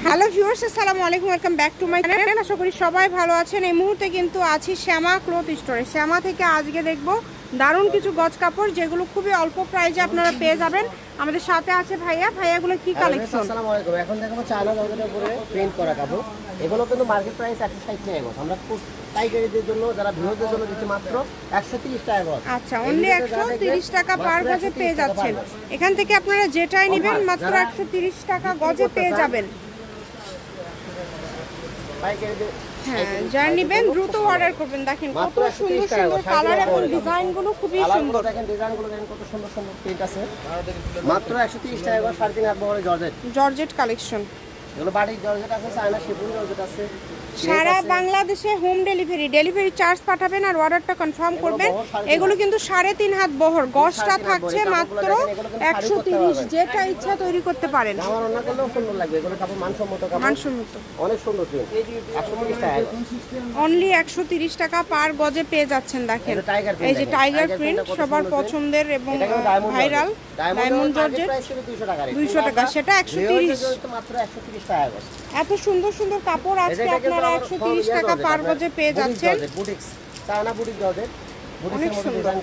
Hello viewers, আসসালামু আলাইকুম, welcome back to my channel. আশা করি সবাই ভালো আছেন। এই মুহূর্তে কিন্তু আছি শ্যামা ক্লথ স্টোরে। শ্যামা থেকে আজকে দেখব দারুণ কিছু গজ কাপড়, যেগুলো খুবই অল্প প্রাইসে আপনারা পেয়ে যাবেন। আমাদের সাথে আছে ভাইয়া। ভাইয়াগুলো কি কালেকশন? আসসালামু আলাইকুম। এখন দেখাবো চায়না জর্জেটের উপরে প্রিন্ট করা কাপড়। এগুলো কিন্তু মার্কেট প্রাইস 160 টাকা গজ। আমরা পাইকারিদের জন্য, যারা ভিউয়ারদের জন্য দিচ্ছি মাত্র 130 টাকা গজ। আচ্ছা, অনলি 130 টাকা পার গজে পেয়ে যাচ্ছেন। এখান থেকে আপনারা যেটাই নেবেন মাত্র 130 টাকা গজে পেয়ে যাবেন। হ্যাঁ, যারা নেবেন দ্রুত অর্ডার করবেন। দেখেন কত সুন্দর সুন্দর কালার এবং ডিজাইনগুলো খুবই সুন্দর। দেখেন ডিজাইনগুলো দেখেন কত সুন্দর সুন্দর প্রিন্ট আছে। মাত্র 130 টাকা গজ, 3.5 হাত বহরের জর্জেট কালেকশন। এগুলো বাটিক জর্জেট আছে, চায়না শিফন জর্জেট আছে। সারা বাংলাদেশে হোম ডেলিভারি চার্জ পাঠাবেন আর অর্ডারটা কনফার্ম করবেন। এগুলো কিন্তু 3.5 হাত বহর, গজটা থাকছে মাত্র 130। যেটা ইচ্ছা তৈরি করতে পারেন। আমার অন্য করলেও সুন্দর লাগবে। এগুলো কাপড় মানসম্মত কাপড়, মানসম্মত, অনেক সুন্দর প্রিন্ট। 130 টাকা অনলি 130 টাকা পার গজে পেয়ে যাচ্ছেন। দেখেন এই যে টাইগার প্রিন্ট, সবার পছন্দের এবং ভাইরাল ডায়মন্ড জর্জেট। 200 টাকা, সেটা 130, মাত্র 130 টাকা গজ। এত সুন্দর সুন্দর কাপড় আজকে আপনারা 130 টাকা পার গজে পেয়ে যাচ্ছেন। অনেক সুন্দর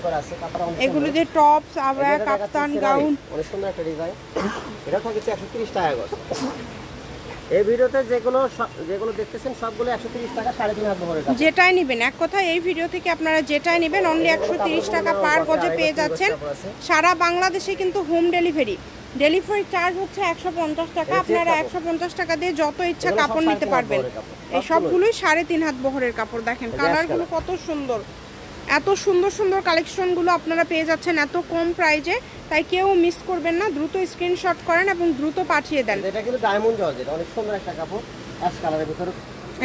এগুলো যে টপস, আবায়া, কাপ্তান, গাউন, অনেক সুন্দর একটা ডিজাইন। এটা থাকছে 130 টাকা গজ। এই ভিডিওতে যেগুলো দেখতেছেন সবগুলো 130 টাকা, 3.5 হাত বহরের কাপড়। যেটাই নেবেন, এক কথা এই ভিডিও থেকে আপনারা যেটাই নেবেন অনলি 130 টাকা পার গজে পেয়ে যাচ্ছেন। সারা বাংলাদেশে কিন্তু হোম ডেলিভারি চার্জ হচ্ছে 150 টাকা। আপনারা 150 টাকা দিয়ে যত ইচ্ছা কাপড় নিতে পারবেন। এই সবগুলোই 3.5 হাত বহরের কাপড়। দেখেন কালারগুলো কত সুন্দর। এত সুন্দর সুন্দর কালেকশনগুলো আপনারা পেয়ে যাচ্ছেন এত কম প্রাইজে, তাই কেউ মিস করবেন না। দ্রুত স্ক্রিনশট করেন এবং দ্রুত পাঠিয়ে দেন। এটা কিন্তু ডায়মন্ড জর্জেট, অনেক সুন্দর একটা কাপড়, অ্যাশ কালারের ভিতরে।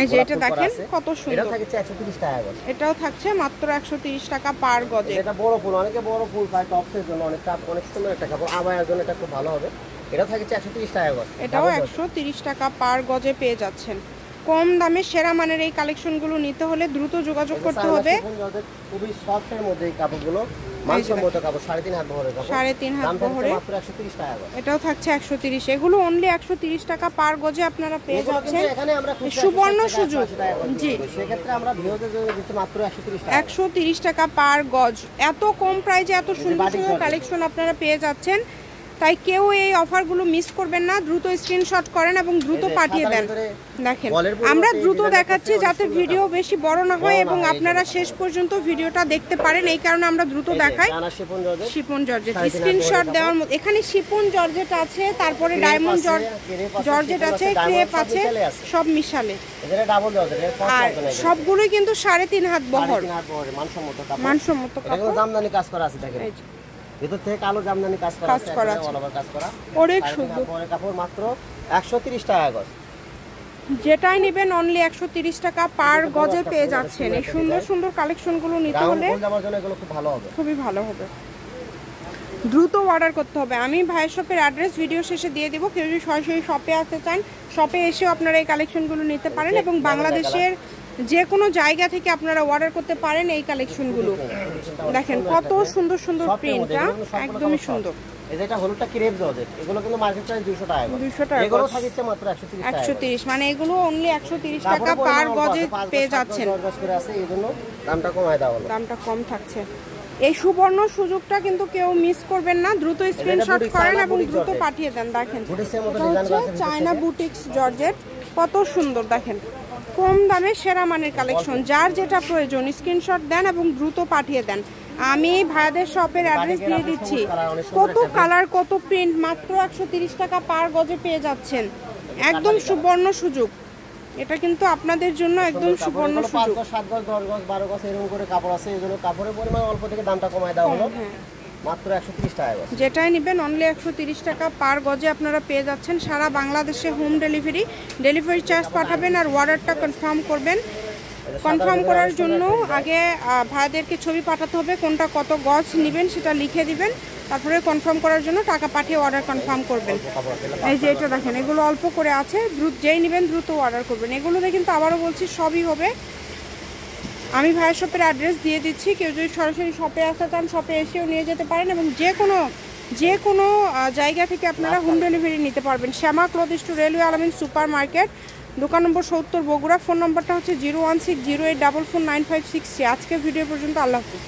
এই যে এটা দেখেন কত সুন্দর। এটা থাকছে 130 টাকা গজ। এটাও থাকছে মাত্র 130 টাকা পার গজে। এটা বড় ফুল, অনেকে বড় ফুল পায় টপসের জন্য, অনেক সুন্দর একটা কাপড়। আবায়ার জন্য এটা খুব ভালো হবে। এটা থাকছে 130 টাকা গজ। এটাও 130 টাকা পার গজে পেয়ে যাচ্ছেন। কম দামে সেরা মানের এই কালেকশনগুলো নিতে হলে দ্রুত যোগাযোগ করতে হবে। খুবই সফটের মধ্যে এই কাপড়গুলো, মানসম্মত কাপড়, 3.5 হাত বহরের কাপড়। 3.5 হাত বহরে মাত্র 130 টাকা গজ। এটাও থাকছে 130। এগুলো অনলি 130 টাকা পার গজে আপনারা পেয়ে যাচ্ছেন। এখানে আমরা সুবর্ণ সুযোগ। জি, সেক্ষেত্রে আমরা ভিউয়ারদের জন্য দিচ্ছি মাত্র 130 টাকা। 130 টাকা পার গজ। এত কম প্রাইসে এত সুন্দর সুন্দর কালেকশন আপনারা পেয়ে যাচ্ছেন। তাই কেউ এই অফারগুলো মিস করবেন না। দ্রুত স্ক্রিনশট করেন এবং দ্রুত পাঠিয়ে দেন। দেখেন আমরা দ্রুত দেখাচ্ছি যাতে ভিডিও বেশি বড় না হয় এবং আপনারা শেষ পর্যন্ত ভিডিওটা দেখতে পারেন। এই কারণে আমরা দ্রুত দেখাই। শিফন জর্জেট স্ক্রিনশট দেওয়ার মতো। এখানে শিফন জর্জেট আছে, তারপরে ডায়মন্ড জর্জেট আছে, ক্রেপ আছে, সব মিশালে। আর সবগুলোই কিন্তু 3.5 হাত বহর, মানসম্মত কাপড়। জামদানি কাজ করা আছে। দেখেন ভিতর থেকে কালো জামদানি কাজ করা আছে, অল ওভার কাজ করা, অনেক সুন্দর। কাপড় মাত্র 130 টাকা গজ। যেটাই নেবেন অনলি 130 টাকা পার গজে পেয়ে যাচ্ছেন। এই সুন্দর সুন্দর কালেকশনগুলো নিতে হলে খুবই ভালো হবে। দ্রুত অর্ডার করতে হবে। আমি ভাইয়ের শপের অ্যাড্রেস ভিডিও শেষে দিয়ে দেবো। কেউ যদি সরাসরি শপে আসতে চান, শপে এসেও আপনারা এই কালেকশনগুলো নিতে পারেন এবং বাংলাদেশের যে কোনো জায়গা থেকে আপনারা অর্ডার করতে পারেন এই কালেকশনগুলো। দেখেন কত সুন্দর সুন্দর প্রিন্টটা, একদমই সুন্দর। এটা হলুদটা ক্রেপ জর্জেট। এগুলো কিন্তু মার্কেট প্রাইস 200 টাকা। 200 টাকা। এগুলো থাকছে মাত্র 130 টাকা। 130 মানে এগুলো অনলি 130 টাকা পার গজে পেয়ে যাচ্ছেন। জর্জেট করে আছে, এইজন্য দামটা কমায় দেওয়া হলো। দামটা কম থাকছে। এই সুবর্ণ সুযোগটা কিন্তু কেউ মিস করবেন না। দ্রুত স্ক্রিনশট করেন এবং দ্রুত পাঠিয়ে দেন। দেখেন চায়না বুটিক্স জর্জেট, কত সুন্দর। দেখেন কম দামে সেরা মানের কালেকশন। যার যেটা প্রয়োজন স্ক্রিনশট দেন এবং দ্রুত পাঠিয়ে দেন। আমি ভাইয়াদের শপের অ্যাড্রেস দিয়ে দিচ্ছি। কত কালার, কত প্রিন্ট, মাত্র 130 টাকা পার গজে পেয়ে যাচ্ছেন। একদম সুবর্ণ সুযোগ। এটা কিন্তু আপনাদের জন্য একদম সুবর্ণ সুযোগ। 7 গজ, 10 গজ, 12 গজ এরকম করে কাপড় আছে। এজন্য কাপড়ের পরিমাণ অল্প থেকে দামটা কমায় দেওয়া হলো। মাত্র 130 টাকা গজ। যেটাই নেবেন অনলি 130 টাকা পার গজে আপনারা পেয়ে যাচ্ছেন। সারা বাংলাদেশে হোম ডেলিভারি চার্জ পাঠাবেন আর অর্ডারটা কনফার্ম করবেন। কনফার্ম করার জন্য আগে ভাইদেরকে ছবি পাঠাতে হবে, কোনটা কত গজ নেবেন সেটা লিখে দিবেন। তারপরে কনফার্ম করার জন্য টাকা পাঠিয়ে অর্ডার কনফার্ম করবেন। এই যে এটা দেখেন, এগুলো অল্প করে আছে, যেই নেবেন দ্রুত অর্ডার করবেন। এগুলোতে কিন্তু আবারও বলছি সবই হবে। আমি ভাইয়ের শপের অ্যাড্রেস দিয়ে দিচ্ছি। কেউ যদি সরাসরি শপে আসতে চান শপে এসেও নিয়ে যেতে পারেন এবং যে কোনো যে কোনো জায়গা থেকে আপনারা হোম ডেলিভারি নিতে পারবেন। শ্যামা ক্লথ স্টোর, রেলওয়ে আলামিন সুপার মার্কেট, দোকান নম্বর 70 বগুড়া। ফোন নম্বরটা হচ্ছে 01608449563। আজকের ভিডিও পর্যন্ত, আল্লাহ হাফিজ।